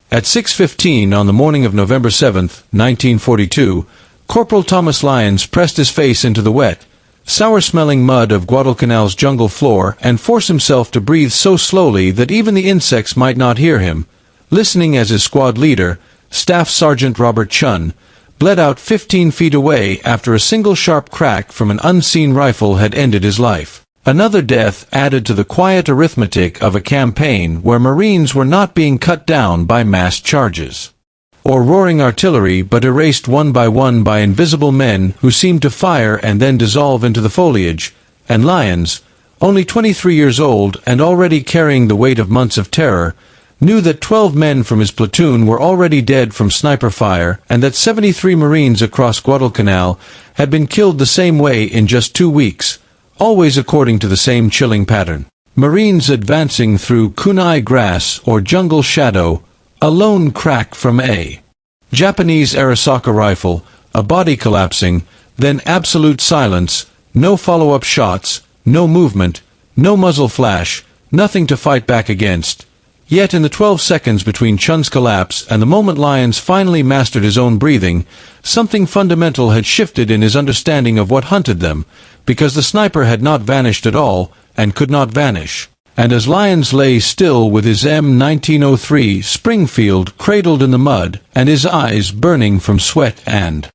At 6:15 on the morning of November 7, 1942, Corporal Thomas Lions pressed his face into the wet, sour-smelling mud of Guadalcanal's jungle floor and forced himself to breathe so slowly that even the insects might not hear him, listening as his squad leader, Staff Sergeant Robert Chun, bled out 15 feet away after a single sharp crack from an unseen rifle had ended his life. Another death added to the quiet arithmetic of a campaign where Marines were not being cut down by massed charges or roaring artillery but erased one by invisible men who seemed to fire and then dissolve into the foliage, and Lions, only 23 years old and already carrying the weight of months of terror, knew that 12 men from his platoon were already dead from sniper fire and that 73 Marines across Guadalcanal had been killed the same way in just 2 weeks, always according to the same chilling pattern. Marines advancing through kunai grass or jungle shadow, a lone crack from a Japanese Arisaka rifle, a body collapsing, then absolute silence, no follow-up shots, no movement, no muzzle flash, nothing to fight back against. Yet in the 12 seconds between Chun's collapse and the moment Lions finally mastered his own breathing, something fundamental had shifted in his understanding of what hunted them, because the sniper had not vanished at all, and could not vanish. And as Lions lay still with his M1903 Springfield cradled in the mud and his eyes burning from sweat and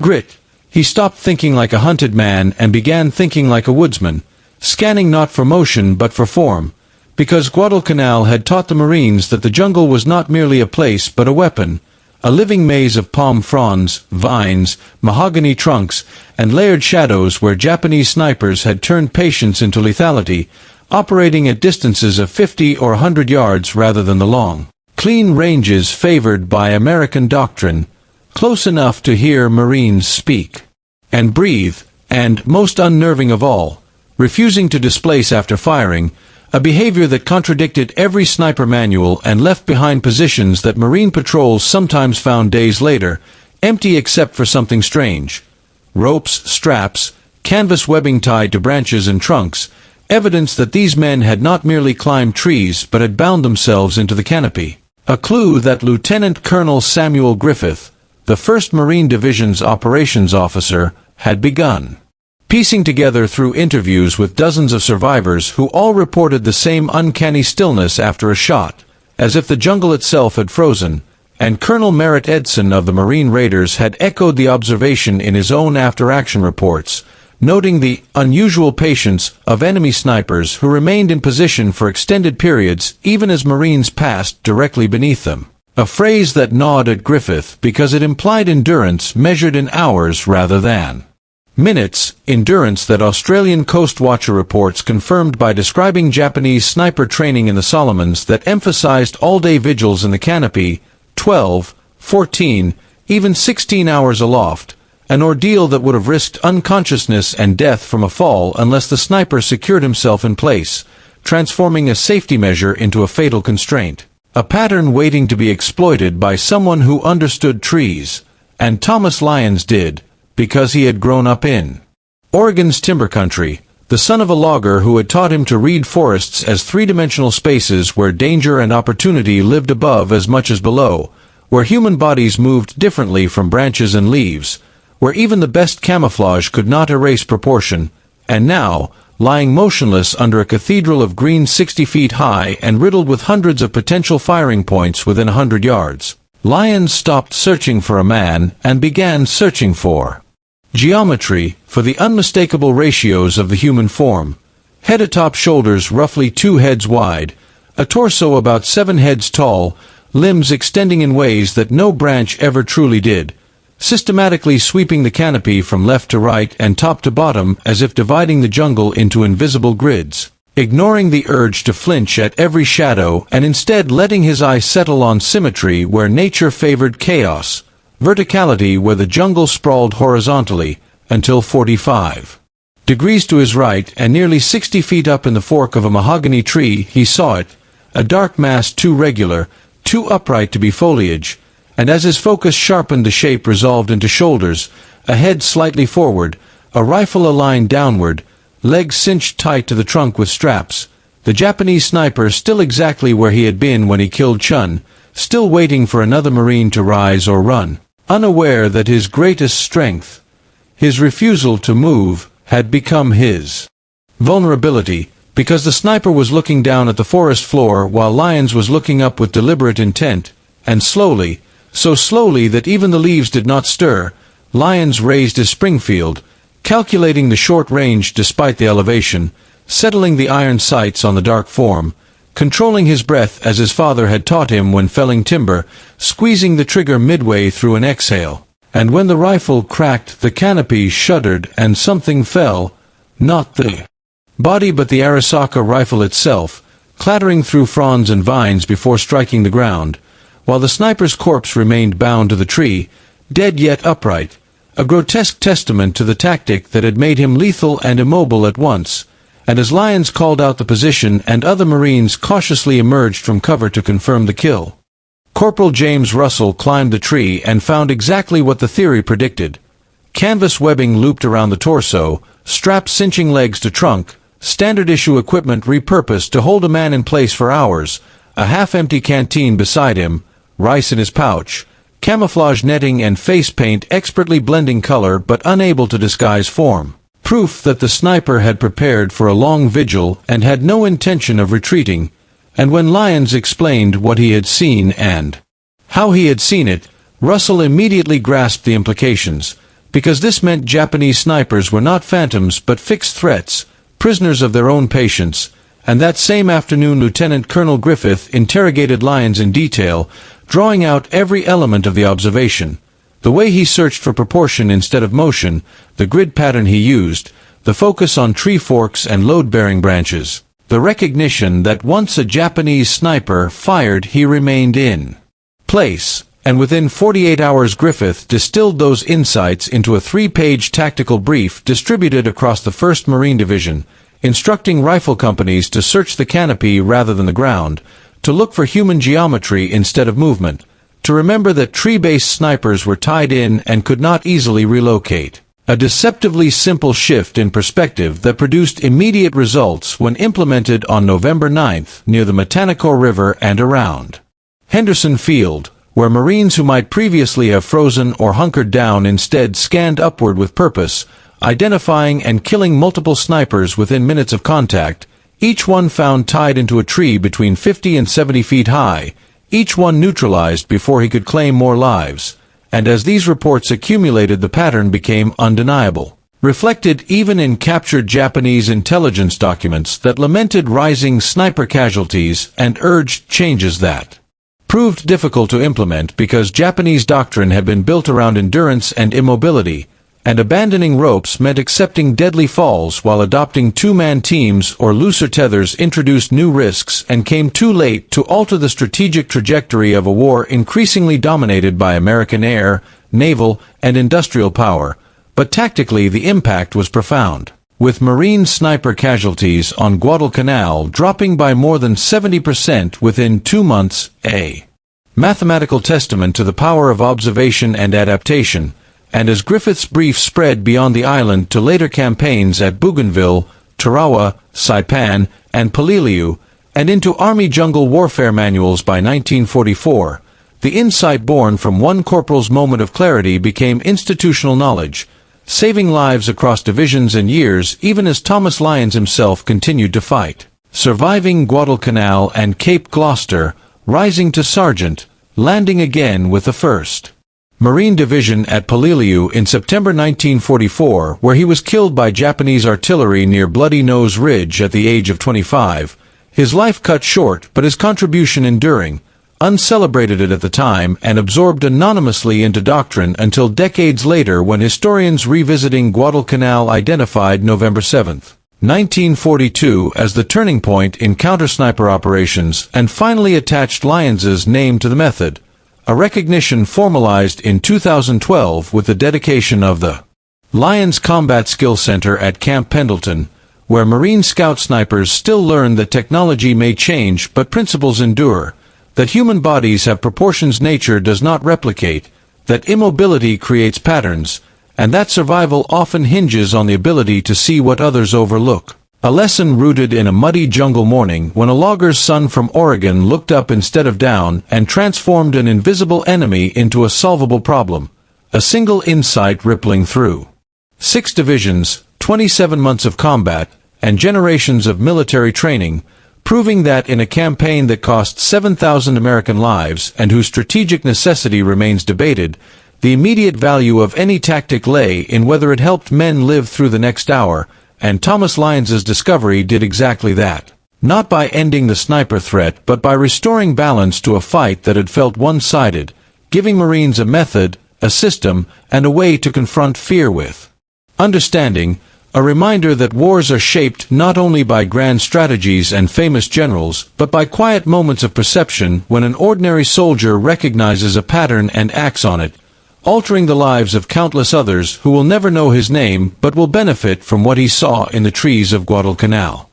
grit, he stopped thinking like a hunted man and began thinking like a woodsman, scanning not for motion but for form, because Guadalcanal had taught the Marines that the jungle was not merely a place but a weapon, a living maze of palm fronds, vines, mahogany trunks, and layered shadows where Japanese snipers had turned patience into lethality, operating at distances of 50 or 100 yards rather than the long, clean ranges favored by American doctrine, close enough to hear Marines speak and breathe, and, most unnerving of all, refusing to displace after firing, a behavior that contradicted every sniper manual and left behind positions that Marine patrols sometimes found days later, empty except for something strange. Ropes, straps, canvas webbing tied to branches and trunks, evidence that these men had not merely climbed trees but had bound themselves into the canopy. A clue that Lieutenant Colonel Samuel Griffith, the 1st Marine Division's operations officer, had begun piecing together through interviews with dozens of survivors who all reported the same uncanny stillness after a shot, as if the jungle itself had frozen, and Colonel Merritt Edson of the Marine Raiders had echoed the observation in his own after-action reports, noting the unusual patience of enemy snipers who remained in position for extended periods even as Marines passed directly beneath them. A phrase that gnawed at Griffith because it implied endurance measured in hours rather than minutes, endurance that Australian Coast Watcher reports confirmed by describing Japanese sniper training in the Solomons that emphasized all-day vigils in the canopy, 12, 14, even 16 hours aloft, an ordeal that would have risked unconsciousness and death from a fall unless the sniper secured himself in place, transforming a safety measure into a fatal constraint. A pattern waiting to be exploited by someone who understood trees, and Thomas Lions did, because he had grown up in Oregon's timber country, the son of a logger who had taught him to read forests as three-dimensional spaces where danger and opportunity lived above as much as below, where human bodies moved differently from branches and leaves, where even the best camouflage could not erase proportion, and now, lying motionless under a cathedral of green 60 feet high and riddled with hundreds of potential firing points within 100 yards, Lions stopped searching for a man and began searching for geometry, for the unmistakable ratios of the human form. Head atop, shoulders roughly 2 heads wide, a torso about 7 heads tall, limbs extending in ways that no branch ever truly did, systematically sweeping the canopy from left to right and top to bottom as if dividing the jungle into invisible grids, ignoring the urge to flinch at every shadow and instead letting his eye settle on symmetry where nature favored chaos, verticality where the jungle sprawled horizontally, until 45 degrees to his right and nearly 60 feet up in the fork of a mahogany tree he saw it, a dark mass too regular, too upright to be foliage, and as his focus sharpened the shape resolved into shoulders, a head slightly forward, a rifle aligned downward, legs cinched tight to the trunk with straps, the Japanese sniper still exactly where he had been when he killed Chun, still waiting for another Marine to rise or run, unaware that his greatest strength, his refusal to move, had become his vulnerability, because the sniper was looking down at the forest floor while Lions was looking up with deliberate intent, and slowly, so slowly that even the leaves did not stir, Lions raised his Springfield, calculating the short range despite the elevation, settling the iron sights on the dark form, controlling his breath as his father had taught him when felling timber, squeezing the trigger midway through an exhale. And when the rifle cracked, the canopy shuddered and something fell, not the body but the Arisaka rifle itself, clattering through fronds and vines before striking the ground, while the sniper's corpse remained bound to the tree, dead yet upright, a grotesque testament to the tactic that had made him lethal and immobile at once. And as Lions called out the position and other Marines cautiously emerged from cover to confirm the kill, Corporal James Russell climbed the tree and found exactly what the theory predicted. Canvas webbing looped around the torso, straps cinching legs to trunk, standard-issue equipment repurposed to hold a man in place for hours, a half-empty canteen beside him, rice in his pouch, camouflage netting and face paint expertly blending color but unable to disguise form. Proof that the sniper had prepared for a long vigil and had no intention of retreating, and when Lions explained what he had seen and how he had seen it, Russell immediately grasped the implications, because this meant Japanese snipers were not phantoms but fixed threats, prisoners of their own patience, and that same afternoon Lieutenant Colonel Griffith interrogated Lions in detail, drawing out every element of the observation. The way he searched for proportion instead of motion, the grid pattern he used, the focus on tree forks and load-bearing branches, the recognition that once a Japanese sniper fired he remained in place, and within 48 hours Griffith distilled those insights into a 3-page tactical brief distributed across the 1st Marine Division, instructing rifle companies to search the canopy rather than the ground, to look for human geometry instead of movement, to remember that tree-based snipers were tied in and could not easily relocate. A deceptively simple shift in perspective that produced immediate results when implemented on November 9th near the Matanico River and around Henderson Field, where Marines who might previously have frozen or hunkered down instead scanned upward with purpose, identifying and killing multiple snipers within minutes of contact, each one found tied into a tree between 50 and 70 feet high, each one neutralized before he could claim more lives, and as these reports accumulated the pattern became undeniable, reflected even in captured Japanese intelligence documents that lamented rising sniper casualties and urged changes that proved difficult to implement because Japanese doctrine had been built around endurance and immobility, and abandoning ropes meant accepting deadly falls while adopting 2-man teams or looser tethers introduced new risks and came too late to alter the strategic trajectory of a war increasingly dominated by American air, naval, and industrial power, but tactically the impact was profound, with Marine sniper casualties on Guadalcanal dropping by more than 70% within 2 months, a mathematical testament to the power of observation and adaptation. And as Griffith's brief spread beyond the island to later campaigns at Bougainville, Tarawa, Saipan, and Peleliu, and into Army jungle warfare manuals by 1944, the insight born from one corporal's moment of clarity became institutional knowledge, saving lives across divisions and years even as Thomas Lions himself continued to fight, surviving Guadalcanal and Cape Gloucester, rising to sergeant, landing again with the 1st Marine Division at Peleliu in September 1944, where he was killed by Japanese artillery near Bloody Nose Ridge at the age of 25, his life cut short but his contribution enduring, uncelebrated at the time and absorbed anonymously into doctrine until decades later when historians revisiting Guadalcanal identified November 7, 1942 as the turning point in counter-sniper operations and finally attached Lions's name to the method, a recognition formalized in 2012 with the dedication of the Lions Combat Skill Center at Camp Pendleton, where Marine Scout snipers still learn that technology may change but principles endure, that human bodies have proportions nature does not replicate, that immobility creates patterns, and that survival often hinges on the ability to see what others overlook. A lesson rooted in a muddy jungle morning when a logger's son from Oregon looked up instead of down and transformed an invisible enemy into a solvable problem. A single insight rippling through 6 divisions, 27 months of combat, and generations of military training, proving that in a campaign that cost 7,000 American lives and whose strategic necessity remains debated, the immediate value of any tactic lay in whether it helped men live through the next hour, and Thomas Lions' discovery did exactly that. Not by ending the sniper threat, but by restoring balance to a fight that had felt one-sided, giving Marines a method, a system, and a way to confront fear with. Understanding, a reminder that wars are shaped not only by grand strategies and famous generals, but by quiet moments of perception when an ordinary soldier recognizes a pattern and acts on it, altering the lives of countless others who will never know his name but will benefit from what he saw in the trees of Guadalcanal.